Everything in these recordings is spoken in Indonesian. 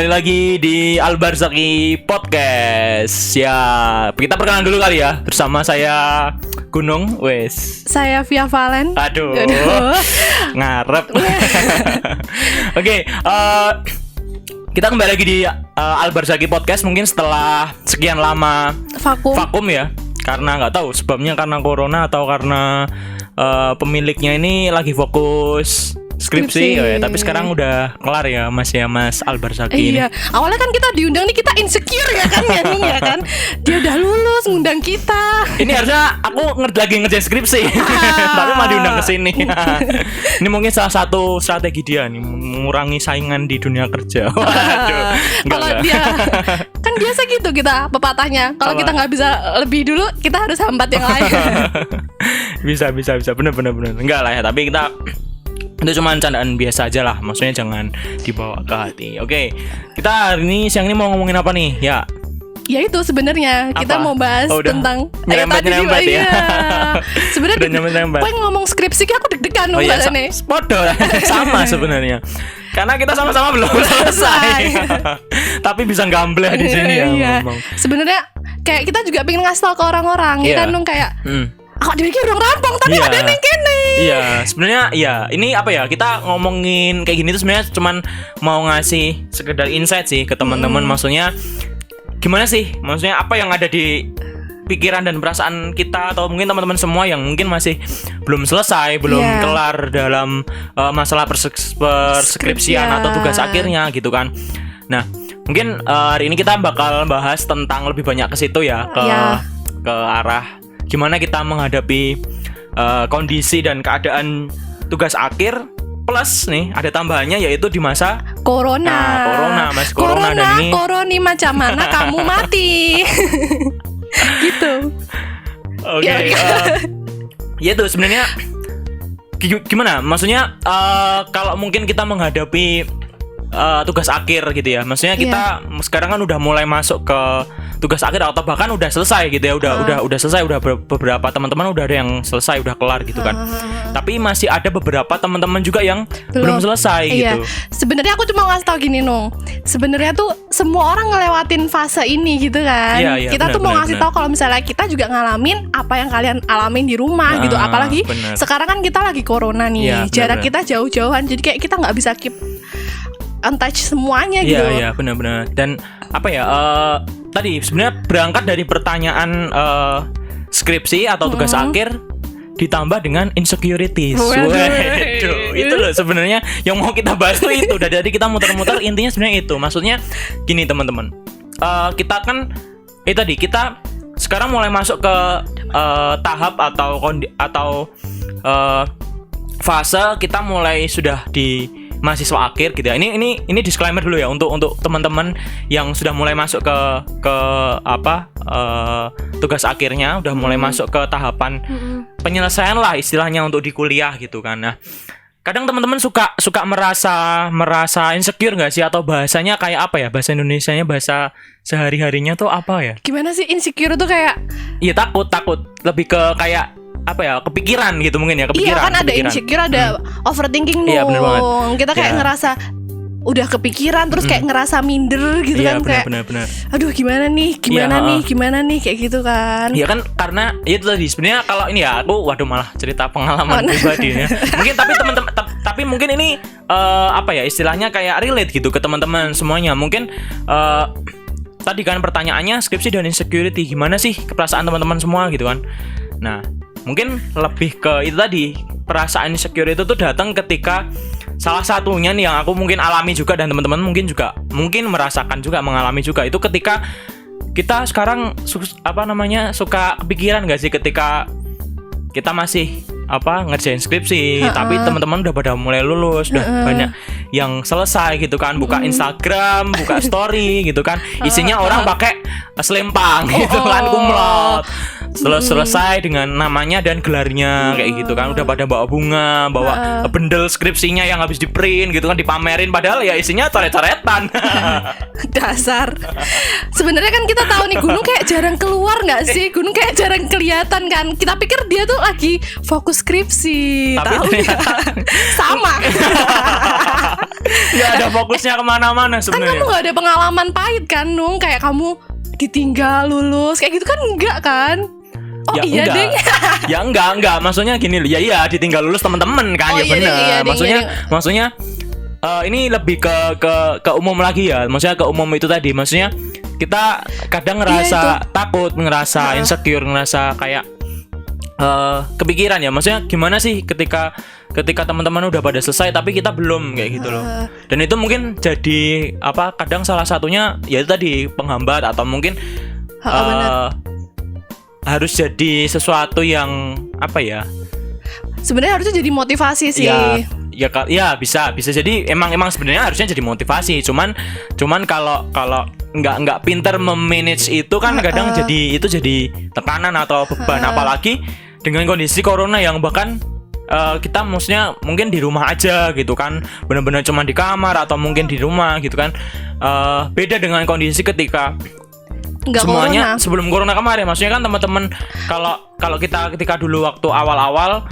kembali lagi di Al-Barzaki Podcast. Ya, kita perkenalan dulu kali ya. Bersama saya Gunung, wes. Saya Via Valen. Aduh. Ngarep. Oke, kita kembali lagi di Al-Barzaki Podcast. Mungkin setelah sekian lama vakum ya. Karena nggak tahu sebabnya, karena corona atau karena pemiliknya ini lagi fokus skripsi. Oh ya, tapi sekarang udah kelar ya Mas Al-Barzaki ini. Iya, awalnya kan kita diundang nih, kita insecure ya kan ya kan. Dia udah lulus ngundang kita. Ini harusnya aku lagi ngerjain skripsi. Tapi malah diundang ke sini. Ini mungkin salah satu strategi dia nih, mengurangi saingan di dunia kerja. Waduh. Kalau dia kan biasa gitu kita pepatahnya. Kalau kita nggak bisa lebih dulu, kita harus hambat yang lain. Bisa. Bener. Enggak lah ya, tapi kita itu cuma candaan biasa aja lah, maksudnya jangan dibawa ke hati. Oke, kita hari ini siang ini mau ngomongin apa nih? Ya itu sebenarnya kita mau bahas tentang nyerempet ya. Sebenarnya pengen ngomong skripsi aku deg-degan loh nih. Podo sama sebenarnya. Karena kita sama-sama belum selesai. Tapi bisa gambleh di sini ya ngomong. Sebenarnya kayak kita juga pengen ngasih tau ke orang-orang ya kan dong, kayak aku dipikir orang rampung tapi ada yang kene. Iya, sebenarnya ya ini apa ya, kita ngomongin kayak gini tuh sebenarnya cuman mau ngasih sekedar insight sih ke teman-teman. Maksudnya gimana sih? Maksudnya apa yang ada di pikiran dan perasaan kita, atau mungkin teman-teman semua yang mungkin masih belum selesai, belum kelar dalam masalah perskripsian atau tugas akhirnya gitu kan. Nah, mungkin hari ini kita bakal bahas tentang lebih banyak ke situ ya, ke arah gimana kita menghadapi kondisi dan keadaan tugas akhir, plus nih ada tambahannya yaitu di masa Corona. Corona dan ini Corona macam mana kamu mati. Gitu. Oke. Ya itu sebenarnya gimana? Maksudnya kalau mungkin kita menghadapi tugas akhir gitu ya. Maksudnya kita sekarang kan udah mulai masuk ke tugas akhir atau bahkan udah selesai gitu ya. Udah selesai, udah beberapa teman-teman udah ada yang selesai, udah kelar gitu kan. Tapi masih ada beberapa teman-teman juga yang belum selesai gitu. Sebenarnya aku cuma ngasih tau gini Nung. Sebenarnya tuh semua orang ngelewatin fase ini gitu kan. Kita tuh mau ngasih tahu kalau misalnya kita juga ngalamin apa yang kalian alamin di rumah gitu. Apalagi sekarang kan kita lagi corona nih. Jarak kita jauh-jauhan. Jadi kayak kita nggak bisa keep untouch semuanya gitu. Iya, benar. Dan apa ya? Tadi sebenarnya berangkat dari pertanyaan skripsi atau tugas akhir ditambah dengan insecurities. Waduh, itu loh sebenarnya yang mau kita bahas tuh itu. Dari kita muter-muter intinya sebenarnya itu. Maksudnya gini teman-teman. Kita kan tadi kita sekarang mulai masuk ke tahap atau fase kita mulai sudah di mahasiswa akhir gitu ya. Ini disclaimer dulu ya untuk teman-teman yang sudah mulai masuk ke tugas akhirnya, udah mulai masuk ke tahapan penyelesaian lah istilahnya untuk di kuliah gitu kan. Nah, kadang teman-teman suka merasa insecure nggak sih, atau bahasanya kayak apa ya, bahasa Indonesianya, bahasa sehari-harinya tuh apa ya? Gimana sih insecure tuh kayak? Iya, takut lebih ke kayak apa ya, kepikiran gitu mungkin ya, kepikiran. Iya kan, ada insecure, ada overthinking. Iya, bener banget. Kita kayak ngerasa udah kepikiran terus kayak ngerasa minder gitu kan, kayak bener. aduh gimana nih kayak gitu kan. Iya kan, karena itu tadi sebenarnya kalau ini ya aku malah cerita pengalaman pribadi ya. Mungkin tapi teman-teman tapi mungkin ini apa ya istilahnya, kayak relate gitu ke teman-teman semuanya. Mungkin tadi kan pertanyaannya skripsi dan insecurity, gimana sih perasaan teman-teman semua gitu kan. Nah, mungkin lebih ke itu tadi, perasaan insecure itu tuh datang ketika salah satunya nih yang aku mungkin alami juga, dan teman-teman mungkin merasakan juga, mengalami juga, itu ketika kita sekarang suka kepikiran gak sih ketika kita masih ngerjain skripsi, tapi teman-teman udah pada mulai lulus, udah banyak yang selesai gitu kan, buka Instagram, buka story gitu kan, isinya orang pakai selempang gitu kan, kumlot. Selesai dengan namanya dan gelarnya kayak gitu kan, udah pada bawa bunga, bawa bendel skripsinya yang habis di print gitu kan, dipamerin, padahal ya isinya coret-coretan. Dasar. Sebenarnya kan kita tahu nih Gunung kayak jarang keluar nggak sih? Gunung kayak jarang kelihatan kan. Kita pikir dia tuh lagi fokus skripsi. Tahu ya? Sama. nggak ada fokusnya kemana-mana Kan sebenarnya. kamu nggak ada pengalaman pahit kan, Nung? Kayak kamu ditinggal lulus kayak gitu kan enggak kan? Oh ya, iya enggak. deng. Ya enggak. Maksudnya gini loh. Ya iya ditinggal lulus teman-teman kan. Oh, Ya iya, benar. deng, iya, deng, Maksudnya ini lebih ke umum lagi ya. Maksudnya ke umum itu tadi. Maksudnya kita kadang ngerasa takut, ngerasa insecure, ngerasa kayak kepikiran ya. Maksudnya gimana sih ketika teman-teman udah pada selesai tapi kita belum kayak gitu loh. Dan itu mungkin jadi kadang salah satunya ya itu tadi penghambat atau mungkin harus jadi sesuatu yang sebenarnya harusnya jadi motivasi sih. Ya bisa jadi emang sebenarnya harusnya jadi motivasi. Cuman kalau nggak pinter memanage itu kan kadang jadi tekanan atau beban, apalagi dengan kondisi corona yang bahkan kita maksudnya mungkin di rumah aja gitu kan, benar-benar cuma di kamar atau mungkin di rumah gitu kan. Beda dengan kondisi ketika Nggak semuanya corona. sebelum corona kemarin. Maksudnya kan teman-teman kalau kita ketika dulu waktu awal-awal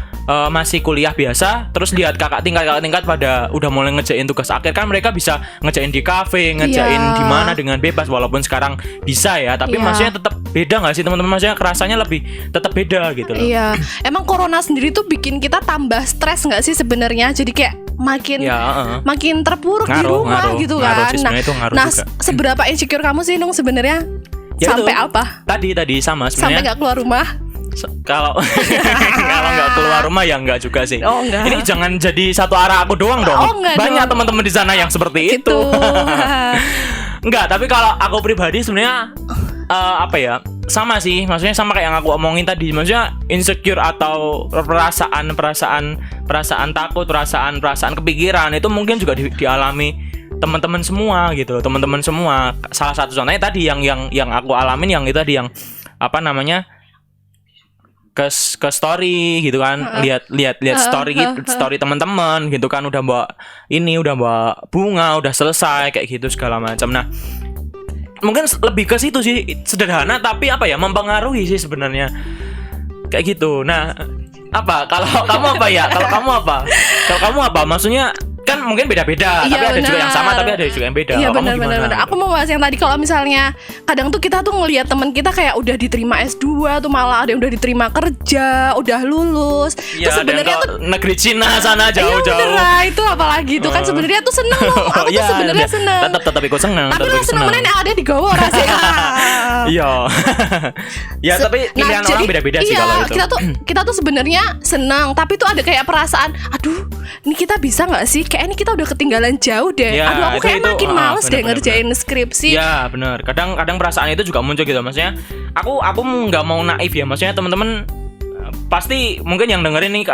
masih kuliah biasa, terus lihat kakak tingkat pada udah mulai ngerjain tugas akhir kan, mereka bisa ngerjain di kafe, ngerjain di mana dengan bebas, walaupun sekarang bisa ya, tapi maksudnya tetap beda nggak sih teman-teman? Maksudnya kerasanya lebih tetap beda gitu loh. Iya, emang corona sendiri tuh bikin kita tambah stres nggak sih sebenarnya? Jadi kayak makin terpuruk di rumah gitu kan. Nah, seberapa insecure kamu sih Nung sebenarnya? Ya sampai itu, apa? Tadi sama sebenarnya. Sampai nggak keluar rumah? Kalau nggak keluar rumah ya enggak juga sih. Oh, enggak. Ini jangan jadi satu arah aku doang dong. Banyak teman-teman di sana yang seperti itu. Enggak, tapi kalau aku pribadi sebenarnya sama sih. Maksudnya sama kayak yang aku omongin tadi. Maksudnya insecure atau perasaan takut, perasaan kepikiran itu mungkin juga dialami teman-teman semua gitu. Teman-teman semua. Salah satu contohnya tadi yang aku alamin yang itu tadi yang ke story gitu kan, lihat story teman-teman gitu kan, udah bawa bunga, udah selesai kayak gitu segala macam. Nah, mungkin lebih ke situ sih, sederhana tapi mempengaruhi sih sebenarnya kayak gitu. Nah, kalau kamu apa maksudnya kan mungkin beda-beda, tapi ada juga yang sama, tapi ada juga yang beda. Iya benar. Aku mau bahas yang tadi, kalau misalnya kadang tuh kita tuh ngelihat teman kita kayak udah diterima S2 tuh, malah ada yang udah diterima kerja, udah lulus. Ya, terus sebenarnya tuh negeri Cina sana jauh-jauh. Iya bener, itu apalagi itu kan sebenarnya tuh seneng loh. Aku tuh sebenarnya seneng. Tetap ikut seneng. Tapi lu seneng mana yang ada di Gowo rasanya. Iya. Ya tapi pilihan orang beda-beda sih kalau itu. Kita tuh sebenarnya seneng, tapi tuh ada kayak perasaan, aduh, ini kita bisa nggak sih? Kayak ini kita udah ketinggalan jauh deh. Ya, aduh, aku kayak makin males deh ngerjain skripsi. Ya benar. Kadang perasaan itu juga muncul gitu. Maksudnya aku nggak mau naif ya. Maksudnya teman-teman pasti mungkin yang dengerin nih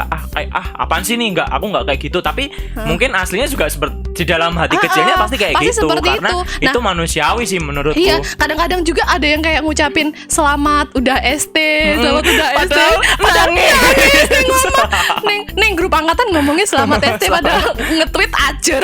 apaan sih nih, aku nggak kayak gitu, tapi mungkin aslinya juga seperti di dalam hati kecilnya pasti kayak gitu, karena itu manusiawi sih menurutku. Iya, kadang-kadang juga ada yang kayak ngucapin selamat udah ST, selamat udah ST, padahal nangis ngomong neng grup angkatan ngomongnya selamat ST, padahal nge-tweet ajer.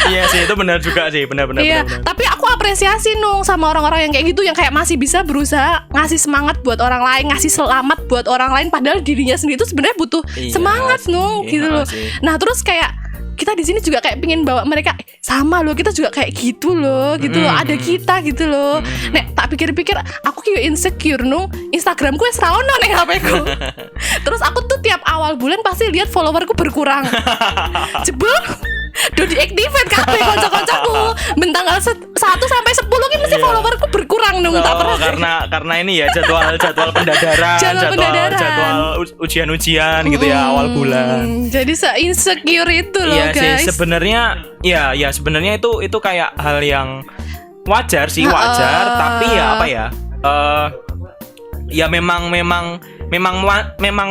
Iya sih, itu benar juga sih, benar. Iya, tapi aku apresiasi Nung sama orang-orang yang kayak gitu, yang kayak masih bisa berusaha ngasih semangat buat orang lain, ngasih selamat buat orang lain, padahal dirinya sendiri itu sebenarnya butuh semangat Nung, gitu loh. Nah terus kayak kita di sini juga kayak pengen bawa mereka sama loh, kita juga kayak gitu loh, ada kita gitu loh. Nek tak pikir-pikir aku kayak insecure Nung, Instagramku wis ra ono ning HP-ku. Terus aku tuh tiap awal bulan pasti lihat followerku berkurang. Jebul udah diaktifin kabeh kanca-kancaku. Ben tanggal 1 sampai 10 ki mesti followerku berkurang Nung, tak pernah. Karena ini ya jadwal pendadaran, jadwal ujian-ujian gitu ya awal bulan. Jadi se-insecure itu loh, guys. Sih sebenarnya sebenarnya itu kayak hal yang wajar sih, tapi ya memang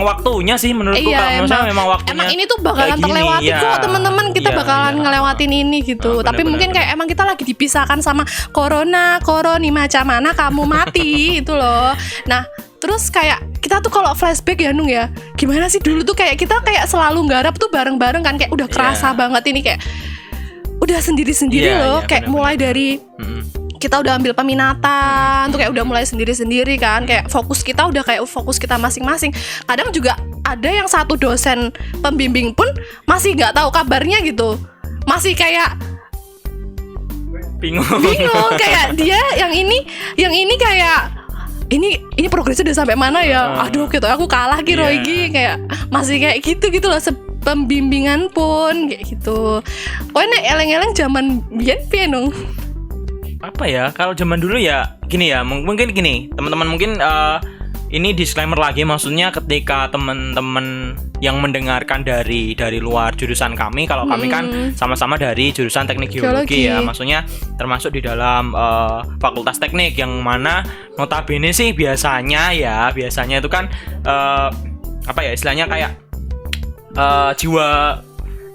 waktunya sih menurutku. Misalnya memang waktunya. Emang ini tuh bakalan terlewati kok teman-teman, kita bakalan ngelewatin ini gitu. Tapi mungkin kayak emang kita lagi dipisahkan sama corona macam mana kamu mati itu loh. Nah, terus kayak kita tuh kalau flashback ya Nung ya, gimana sih dulu tuh kayak kita kayak selalu nggarap tuh bareng-bareng kan, kayak udah kerasa banget ini kayak udah sendiri-sendiri loh, kayak mulai dari kita udah ambil peminatan tuh kayak udah mulai sendiri-sendiri kan, kayak fokus kita masing-masing. Kadang juga ada yang satu dosen pembimbing pun masih nggak tahu kabarnya gitu. masih kayak bingung kayak dia yang ini kayak ini progresnya udah sampai mana ya, aduh gitu aku kalah gitu kayak masih kayak gitu loh, pembimbingan pun kayak gitu. Pokoknya eleng-eleng zaman biyen piye nung. Apa ya, kalau zaman dulu ya gini ya, mungkin gini teman-teman, mungkin ini disclaimer lagi, maksudnya ketika teman-teman yang mendengarkan dari luar jurusan kami, kalau kami kan sama-sama dari jurusan teknik geologi ya, maksudnya termasuk di dalam fakultas teknik yang mana notabene sih biasanya itu kan apa ya istilahnya kayak jiwa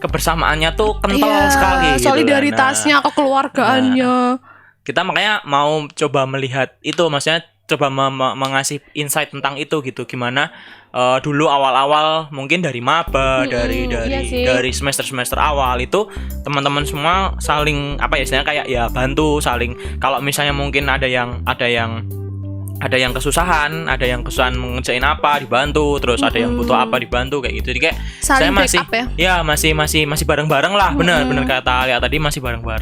kebersamaannya tuh kental sekali gitu, solidaritasnya, kekeluargaannya. Kita makanya mau coba melihat itu, maksudnya coba mengasih insight tentang itu gitu, gimana dulu awal-awal mungkin dari maba, dari semester awal itu teman-teman semua saling apa ya istilahnya kayak ya bantu saling, kalau misalnya mungkin ada yang kesusahan, mengerjain apa dibantu, terus ada yang butuh apa dibantu kayak gitu. Jadi kayak saling saya masih masih bareng-bareng lah, benar kata Alia tadi, masih bareng-bareng.